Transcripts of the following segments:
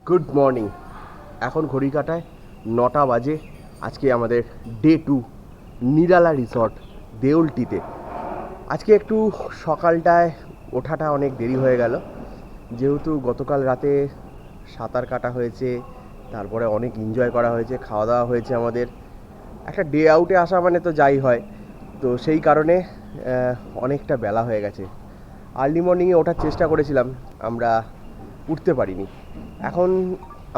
Good morning. এখন ঘড়ি কাটায় 9টা বাজে। আজকে আমাদের ডে 2 নিরালা রিসর্ট দেউলটিতে। আজকে একটু সকালটায় ওঠাটা অনেক দেরি হয়ে গেল, যেহেতু গতকাল রাতে সাঁতার কাটা হয়েছে, তারপরে অনেক এনজয় করা হয়েছে, খাওয়া দাওয়া হয়েছে। আমাদের একটা ডে আউটে আসা মানে তো যাই হয়, তো সেই কারণে অনেকটা বেলা হয়ে গেছে। আর্লি মর্নিংয়ে ওঠার চেষ্টা করেছিলাম, আমরা উঠতে পারিনি। এখন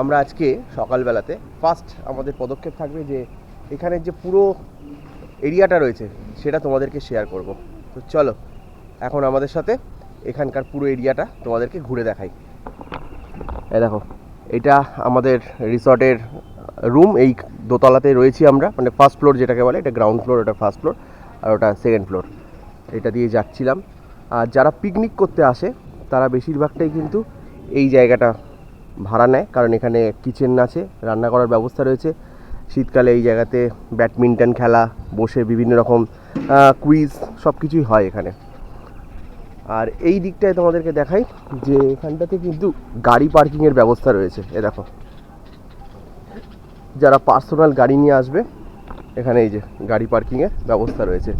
আমরা আজকে সকালবেলাতে ফার্স্ট আমাদের পদক্ষেপ থাকবে যে এখানের যে পুরো এরিয়াটা রয়েছে সেটা তোমাদেরকে শেয়ার করব। তো চলো এখন আমাদের সাথে এখানকার পুরো এরিয়াটা তোমাদেরকে ঘুরে দেখাই। এই দেখো, এটা আমাদের রিসর্টের রুম। এই দোতলাতে রয়েছি আমরা, মানে ফার্স্ট ফ্লোর যেটাকে বলে, এটা গ্রাউন্ড ফ্লোর, ওটা ফার্স্ট ফ্লোর, আর ওটা সেকেন্ড ফ্লোর। এটা দিয়ে যাচ্ছিলাম। আর যারা পিকনিক করতে আসে তারা বেশিরভাগটাই কিন্তু এই জায়গাটা ভাড়া নেয়, কারণ এখানে কিচেন আছে, রান্না করার ব্যবস্থা রয়েছে। শীতকালে এই জায়গাতে ব্যাডমিন্টন খেলা, বসে বিভিন্ন রকম কুইজ সব কিছুই হয় এখানে। আর এই দিকটায় তোমাদেরকে দেখাই যে এখানটাতে কিন্তু গাড়ি পার্কিংয়ের ব্যবস্থা রয়েছে। এ দেখো, যারা পার্সোনাল গাড়ি নিয়ে আসবে এখানে এই যে গাড়ি পার্কিংয়ের ব্যবস্থা রয়েছে,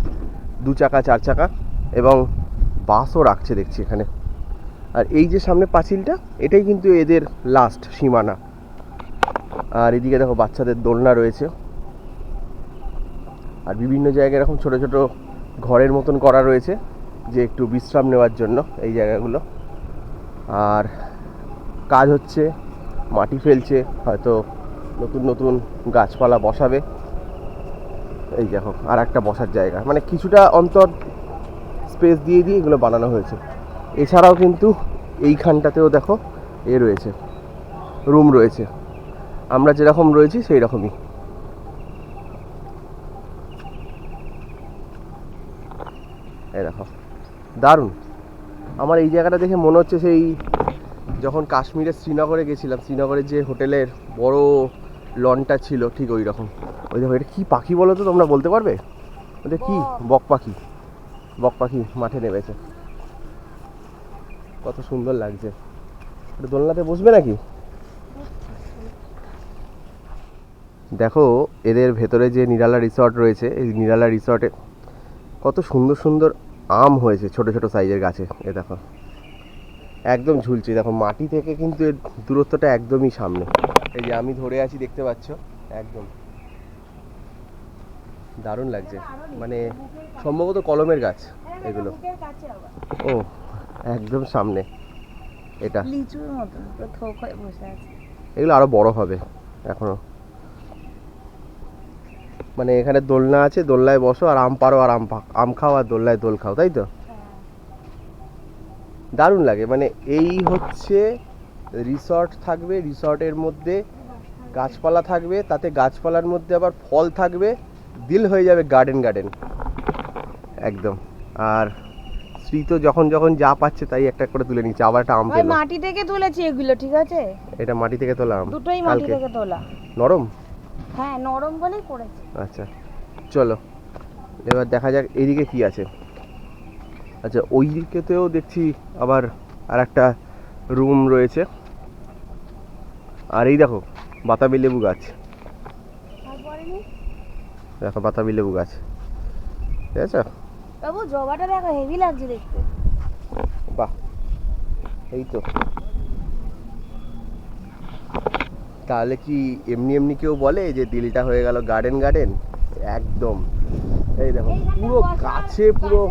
2 চাকা 4 চাকা, এবং বাসও রাখছে দেখছি এখানে। আর এই যে সামনে পাঁচিলটা, এটাই কিন্তু এদের লাস্ট সীমানা। আর এদিকে দেখো বাচ্চাদের দোলনা রয়েছে, আর বিভিন্ন জায়গায় এরকম ছোটো ছোটো ঘরের মতন করা রয়েছে যে একটু বিশ্রাম নেওয়ার জন্য এই জায়গাগুলো। আর কাজ হচ্ছে, মাটি ফেলছে, হয়তো নতুন নতুন গাছপালা বসাবে। এই দেখো আর একটা বসার জায়গা, মানে কিছুটা অন্তর স্পেস দিয়ে দিয়ে এগুলো বানানো হয়েছে। এছাড়াও কিন্তু এইখানটাতেও দেখো রয়েছে, রুম রয়েছে, আমরা যেরকম রয়েছি সেই রকমই। এই দেখো, দারুণ। আমার এই জায়গাটা দেখে মনে হচ্ছে সেই যখন কাশ্মীরে শ্রীনগরে গেছিলাম, শ্রীনগরের যে হোটেলের বড় লনটা ছিল ঠিক ওই রকম। ওই দেখো, এটা কী পাখি বলো তো, তোমরা বলতে পারবে? ওটা কি? বক পাখি। বক পাখি মাঠে নেমেছে, কত সুন্দর লাগছে। দোলনাতে বসবে নাকি? দেখো এদের ভেতরে যে নিরালা রিসর্ট রয়েছে, এই নিরালা রিসর্টে কত সুন্দর সুন্দর আম হয়েছে ছোট ছোট সাইজের গাছে। এ দেখো একদম ঝুলছে, দেখো মাটি থেকে কিন্তু এর দূরত্বটা একদমই সামনে। এই যে আমি ধরে আছি, দেখতে পাচ্ছ, একদম দারুণ লাগছে। মানে সম্ভবত কলমের গাছ এগুলো। ও, একদম সামনে এটা লিচুর মতন পুরো থোক হয়ে বসে আছে। এগুলো আরো বড় হবে এখনো। মানে এখানে দোলনা আছে, দোলনায় বসো আর আম পারো আর আম খাও আর দোলনায় দোল খাও, তাই তো? দারুণ লাগে। মানে এই হচ্ছে রিসর্ট থাকবে, রিসর্টের মধ্যে গাছপালা থাকবে, তাতে গাছপালার মধ্যে আবার ফল থাকবে, দিল হয়ে যাবে গার্ডেন গার্ডেন একদম। আর শ্রী তো যখন যখন যা পাচ্ছে তাই একটা করে তুলে নিচ্ছে। আবার একটা আম পেলো। মাটি থেকে তুলেছি এগুলো, ঠিক আছে? এটা মাটি থেকে তোলা আম, দুটোই মাটি থেকে তোলা। নরম। হ্যাঁ, নরম বলেই করেছি। আচ্ছা চলো এবার দেখা যাক এইদিকে কি আছে। আচ্ছা, ওই দিকেতেও দেখছি আবার আর একটা রুম রয়েছে। আর এই দেখো বাতাবি লেবু গাছ, দেখো বাতাবি লেবু গাছ, ঠিক আছে? বাবু জবাটা দেখো, হেভি লাগছে দেখতে। বাহ, এই তো। তাহলে কি এমনি এমনি কেউ বলে যে দিলটা হয়ে গেল গার্ডেন গার্ডেন? একদম। এই দেখো পুরো গাছে, পুরো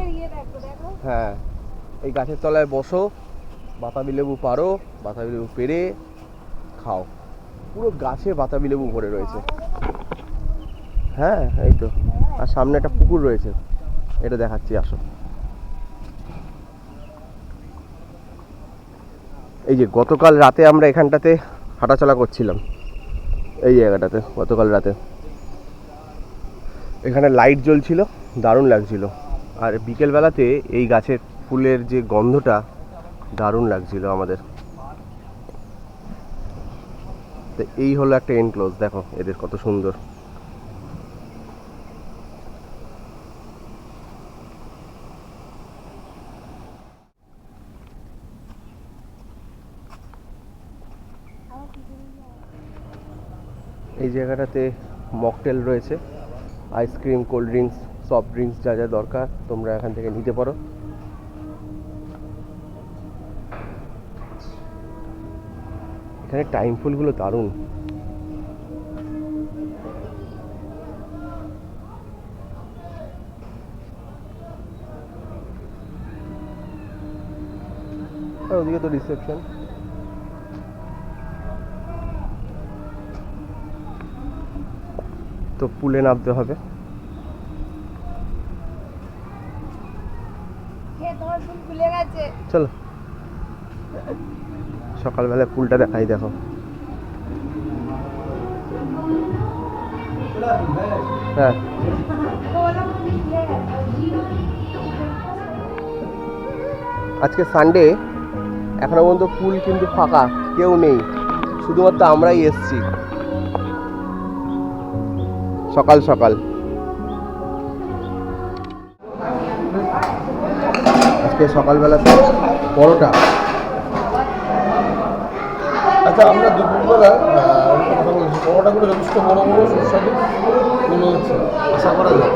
হ্যাঁ, এই গাছের তলায় বসো, বাতাবি লেবু পারো, বাতাবি লেবু পেড়ে খাও। পুরো গাছে বাতাবি লেবু ভরে রয়েছে। হ্যাঁ এই তো। আর সামনে একটা পুকুর রয়েছে, এটা দেখাচ্ছি, আসো। এই যে গতকাল রাতে আমরা এখানটাতে হাঁটাচলা করছিলাম, এই জায়গাটাতে গতকাল রাতে এখানে লাইট জ্বলছিল, দারুণ লাগছিল। আর বিকেলবেলাতে এই গাছের ফুলের যে গন্ধটা দারুণ লাগছিল আমাদের। তো এই হলো একটা এনক্লোজ, দেখো এদের কত সুন্দর। এই জায়গাটাতে মকটেল রয়েছে, ice cream, cold drinks, soft drinks যা যা দরকার তোমরা এখান থেকে নিতে পারো। এখানে টাইম ফুলগুলো দারুণ। আর ওদিকে তো রিসেপশন। তো পুলে নামতে হবে। খুলে গেছে। চলো সকালবেলা পুলটা দেখাই, দেখো। হ্যাঁ আজকে সানডে, এখনো পর্যন্ত পুল কিন্তু ফাঁকা, কেউ নেই, শুধুমাত্র আমরাই এসছি সকাল সকাল। আজকে সকালবেলা পরোটা। আচ্ছা, আমরা দুপুরবেলা কথা বলছি, পরোটাগুলো যথেষ্ট বড় বড় সুস্বাদু মনে হচ্ছে, আশা করা যায়।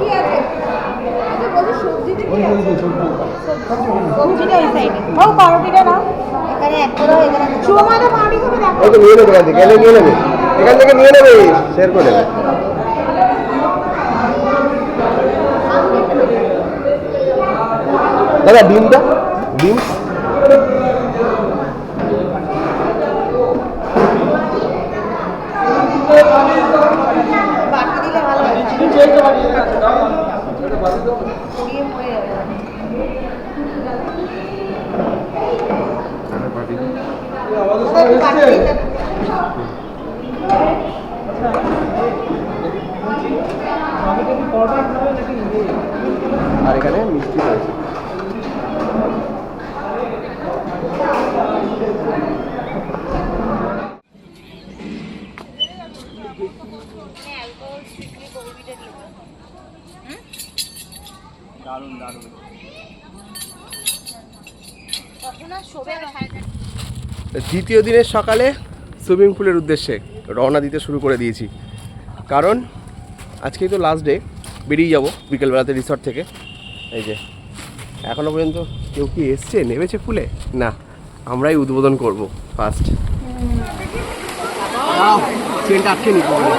সবজিটা এই সাইডে। ও পাউরুটিটা নাও। এখানে এক করে এখানে চুমাটা পাউরুটি খাবে দেখো। এই তো নিয়ে নেবে, এখান থেকে নিয়ে নেবে, এখান থেকে নিয়ে নেবে, শেয়ার করে নেবে। দাদা ডিমটা, ডিম বাটি দিলে ভালো হয়। দিয়ে মরে যাবে। বাটি দিলে আর এখানে মিষ্টি আছে। দারুণ দারুণ। দ্বিতীয় দিনের সকালে সুইমিং পুলের উদ্দেশ্যে রওনা দিতে শুরু করে দিয়েছি, কারণ আজকেই তো লাস্ট ডে। বেরিয়ে যাব বিকেলবেলাতে রিসর্ট থেকে। এই যে এখনও পর্যন্ত কেউ কি এসছে, নেমেছে পুলে? না, আমরাই উদ্বোধন করব ফার্স্ট। ট্রেনটা আটকে নিতে হবে।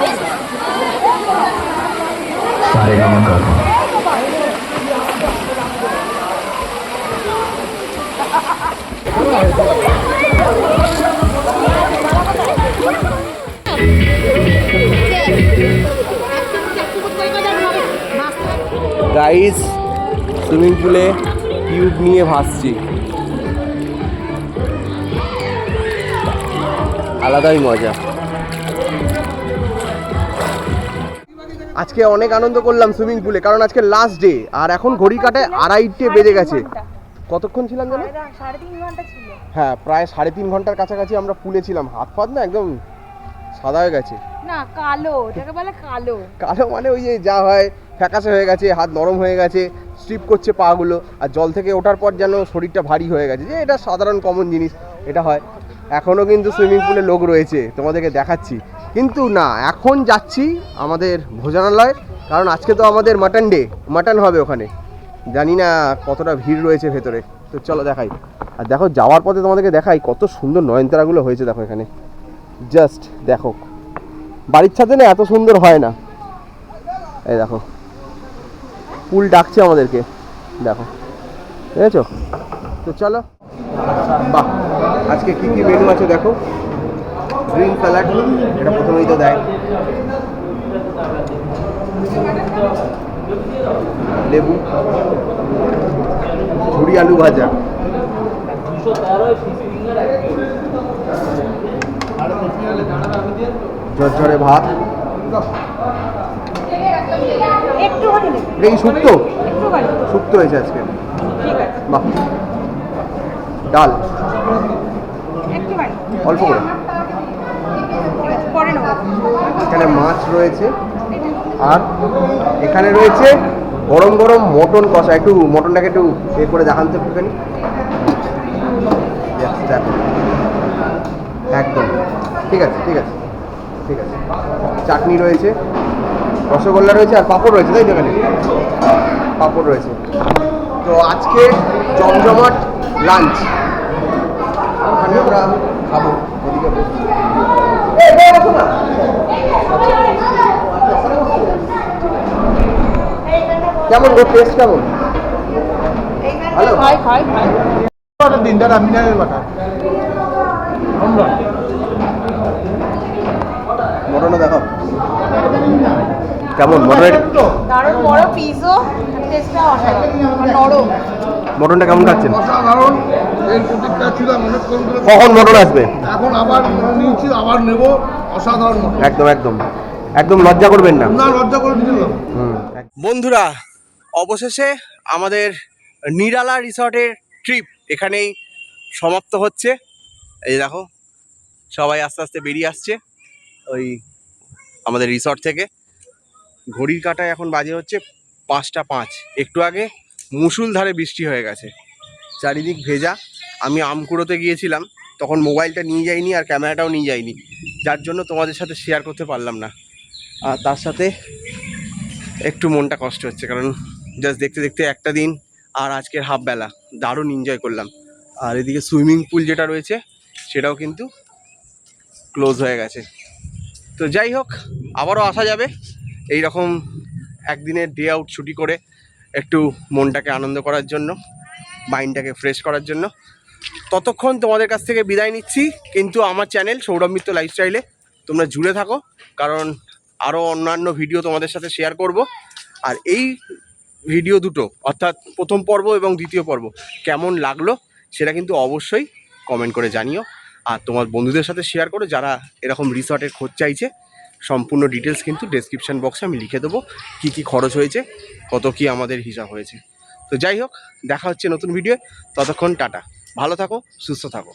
গাইস, সুইমিং পুলে টিউব নিয়ে ভাসছি, আলাদাই মজা। আজকে অনেক আনন্দ করলাম সুইমিং পুলে, কারণ আজকে লাস্ট ডে। আর এখন ঘড়ি কাটায় 2:30 বেজে গেছে। কতক্ষণ ছিলাম জানো? 3.5 ঘন্টা ছিল। হ্যাঁ, প্রায় 3.5 ঘন্টার কাছাকাছি আমরা পুলে ছিলাম। হাত ফাত না একদম সাদা হয়ে গেছে। না, কালো, এটাকে বলে কালো। কালো মানে ওই যে যা হয়, ফ্যাকাশে হয়ে গেছে, হাত নরম হয়ে গেছে, স্ট্রিপ করছে পাগুলো, আর জল থেকে ওঠার পর যেন শরীরটা ভারী হয়ে গেছে, যে এটা সাধারণ কমন জিনিস, এটা হয়। এখনও কিন্তু সুইমিং পুলে লোক রয়েছে, তোমাদেরকে দেখাচ্ছি। কিন্তু না, এখন যাচ্ছি আমাদের ভোজনালয়, কারণ আজকে তো আমাদের মাটন ডে, মাটন হবে ওখানে। জানি না কতটা ভিড় রয়েছে ভেতরে, তো চলো দেখাই। আর দেখো, যাওয়ার পথে তোমাদেরকে দেখাই কত সুন্দর নয়নতারাগুলো হয়েছে। দেখো এখানে, জাস্ট দেখো, বাড়ির ছাদে না এত সুন্দর হয় না। এই দেখো, পুল ডাকছে আমাদেরকে, দেখো, বুঝেছো? তো চলো। বাহ, আজকে কি কি মেনু আছে দেখো। গ্রিন স্যালাড, এটা প্রথমেই তো দেয়। লেবু, ঝুরি আলু ভাজা, ঝরঝরে ভাত, একটুখানি নেবে। এটা কি শুক্তো? একটুখানি। শুক্তো হয়েছে আজকে। ঠিক আছে। বাহ, ডাল একটুখানি। অল্প করে। ঠিক আছে, পরে নেবো। এখানে মাছ রয়েছে, আর এখানে রয়েছে গরম গরম মটন কষা। একটু মটনটাকে একটু এ করে দেখান তো একটুখানি। Yes, দেখো, একদম ঠিক আছে, ঠিক আছে। ঠিক আছে, চাটনি রয়েছে, রসগোল্লা রয়েছে আর পাঁপড় রয়েছে, তাই তো? এখানে পাঁপড় রয়েছে। তো আজকে জমজমাট লাঞ্চ ওখানে আমরা খাবো। ওদিকে বসছি। এই, বসো না। কেমন গো, টেস্ট কেমন? ভালো। বাটার দিন দাদা, মিনারেল বাটার। মটনটা দেখো কেমন, মটনের দারুণ বড় পিসও, টেস্টটা অসাধারণ, নরম। মটনটা কেমন খাচ্ছেন? অসাধারণ। এর প্রতিক্রিয়া ছিল অনেকক্ষণ ধরে। কখন মটন আসবে? এখন আবার নিয়েছি, আবার নেব। অসাধারণ মটন। একদম একদম একদম লজ্জা করবেন না। না, লজ্জা করে দিলাম। বন্ধুরা, অবশেষে আমাদের নিরালা রিসর্টের ট্রিপ এখানেই সমাপ্ত হচ্ছে। এই দেখো সবাই আস্তে আস্তে বেরিয়ে আসছে ওই আমাদের রিসর্ট থেকে। ঘড়ির কাঁটায় এখন বাজে হচ্ছে 5:05। একটু আগে মুষলধারে বৃষ্টি হয়ে গেছে, চারিদিক ভেজা। আমি আমকুড়োতে গিয়েছিলাম, তখন মোবাইলটা নিয়ে যাইনি আর ক্যামেরাটাও নিয়ে যাইনি, যার জন্য তোমাদের সাথে শেয়ার করতে পারলাম না। আর তার সাথে একটু মনটা কষ্ট হচ্ছে, কারণ জাস্ট দেখতে দেখতে একটা দিন আর আজকের হাফ বেলা দারুণ এনজয় করলাম। আর এদিকে সুইমিং পুল যেটা রয়েছে সেটাও কিন্তু ক্লোজ হয়ে গেছে। তো যাই হোক, আবারও আসা যাবে এই রকম একদিনের ডে আউট ছুটি করে, একটু মনটাকে আনন্দ করার জন্য, মাইন্ডটাকে ফ্রেশ করার জন্য। ততক্ষণ তোমাদের কাছ থেকে বিদায় নিচ্ছি, কিন্তু আমার চ্যানেল সৌরভ মিত্র লাইফস্টাইলে তোমরা জুড়ে থাকো, কারণ আরও অন্যান্য ভিডিও তোমাদের সাথে শেয়ার করব। আর এই ভিডিও দুটো, অর্থাৎ প্রথম পর্ব এবং দ্বিতীয় পর্ব, কেমন লাগলো সেটা কিন্তু অবশ্যই কমেন্ট করে জানিও। আর তোমার বন্ধুদের সাথে শেয়ার করো যারা এরকম রিসর্টের খোঁজ চাইছে। সম্পূর্ণ ডিটেলস কিন্তু ডেসক্রিপশন বক্সে আমি লিখে দেবো, কী কী খরচ হয়েছে, কত কী আমাদের হিসাব হয়েছে। তো যাই হোক, দেখা হচ্ছে নতুন ভিডিও। ততক্ষণ টাটা, ভালো থাকো, সুস্থ থাকো।